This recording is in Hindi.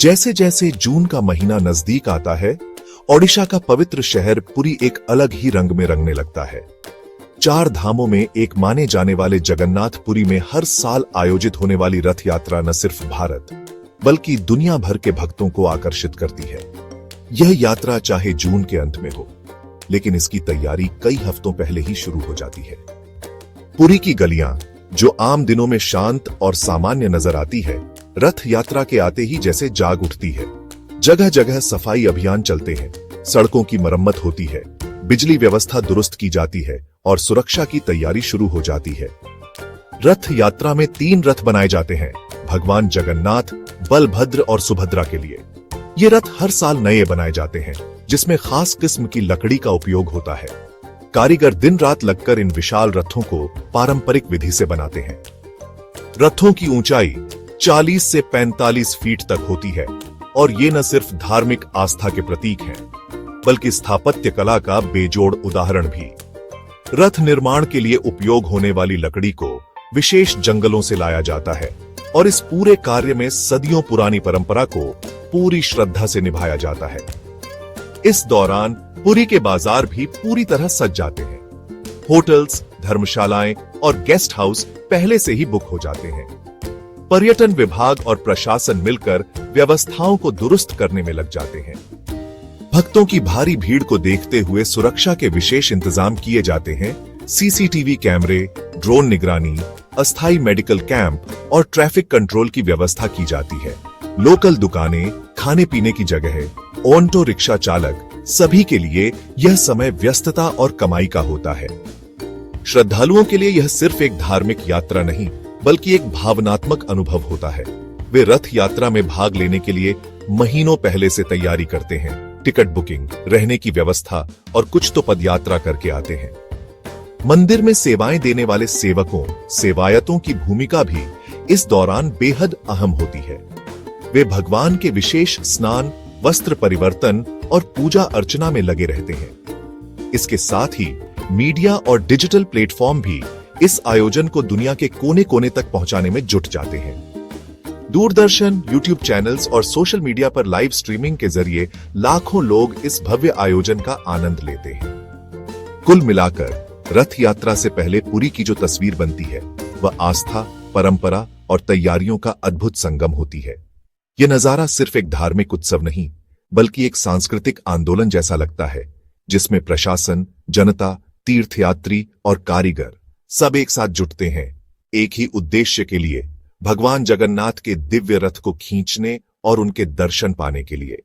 जैसे जैसे जून का महीना नजदीक आता है, ओडिशा का पवित्र शहर पुरी एक अलग ही रंग में रंगने लगता है। 4 धामों में एक माने जाने वाले जगन्नाथपुरी में हर साल आयोजित होने वाली रथ यात्रा न सिर्फ भारत बल्कि दुनिया भर के भक्तों को आकर्षित करती है। यह यात्रा चाहे जून के अंत में हो, लेकिन इसकी तैयारी कई हफ्तों पहले ही शुरू हो जाती है। पुरी की गलियां, जो आम दिनों में शांत और सामान्य नजर आती है, रथ यात्रा के आते ही जैसे जाग उठती है। जगह जगह सफाई अभियान चलते हैं, सड़कों की मरम्मत होती है, बिजली व्यवस्था दुरुस्त की जाती है और सुरक्षा की तैयारी शुरू हो जाती है। रथ यात्रा में 3 रथ बनाए जाते हैं, भगवान जगन्नाथ, बलभद्र और सुभद्रा के लिए। ये रथ हर साल नए बनाए जाते हैं, जिसमें खास किस्म की लकड़ी का उपयोग होता है। कारीगर दिन रात लगकर इन विशाल रथों को पारंपरिक विधि से बनाते हैं। रथों की ऊंचाई 40 से 45 फीट तक होती है और ये न सिर्फ धार्मिक आस्था के प्रतीक हैं, बल्कि स्थापत्य कला का बेजोड़ उदाहरण भी। रथ निर्माण के लिए उपयोग होने वाली लकड़ी को विशेष जंगलों से लाया जाता है और इस पूरे कार्य में सदियों पुरानी परंपरा को पूरी श्रद्धा से निभाया जाता है। इस दौरान पुरी के बाजार भी पूरी तरह सज जाते हैं। होटल्स, धर्मशालाएं और गेस्ट हाउस पहले से ही बुक हो जाते हैं। पर्यटन विभाग और प्रशासन मिलकर व्यवस्थाओं को दुरुस्त करने में लग जाते हैं। भक्तों की भारी भीड़ को देखते हुए सुरक्षा के विशेष इंतजाम किए जाते हैं। सीसीटीवी कैमरे, ड्रोन निगरानी, अस्थायी मेडिकल कैंप और ट्रैफिक कंट्रोल की व्यवस्था की जाती है। लोकल दुकानें, खाने पीने की जगह, ऑटो रिक्शा चालक, सभी के लिए यह समय व्यस्तता और कमाई का होता है। श्रद्धालुओं के लिए यह सिर्फ एक धार्मिक यात्रा नहीं, बल्कि एक भावनात्मक अनुभव होता है। वे रथ यात्रा में भाग लेने के लिए महीनों पहले से तैयारी करते हैं। टिकट बुकिंग, रहने की व्यवस्था और कुछ तो पदयात्रा करके आते हैं। मंदिर में सेवाएं देने वाले सेवकों, सेवायतों की भूमिका भी इस दौरान बेहद अहम होती है। वे भगवान के विशेष स्नान, वस्त्र परिवर्तन और पूजा अर्चना में लगे रहते हैं। इसके साथ ही मीडिया और डिजिटल प्लेटफॉर्म भी इस आयोजन को दुनिया के कोने कोने तक पहुंचाने में जुट जाते हैं। दूरदर्शन, यूट्यूब चैनल्स और सोशल मीडिया पर लाइव स्ट्रीमिंग के जरिए लाखों लोग इस भव्य आयोजन का आनंद लेते हैं। कुल मिलाकर रथ यात्रा से पहले पुरी की जो तस्वीर बनती है, वह आस्था, परंपरा और तैयारियों का अद्भुत संगम होती है। यह नजारा सिर्फ एक धार्मिक उत्सव नहीं, बल्कि एक सांस्कृतिक आंदोलन जैसा लगता है, जिसमें प्रशासन, जनता, तीर्थयात्री और कारीगर सब एक साथ जुटते हैं, एक ही उद्देश्य के लिए, भगवान जगन्नाथ के दिव्य रथ को खींचने और उनके दर्शन पाने के लिए।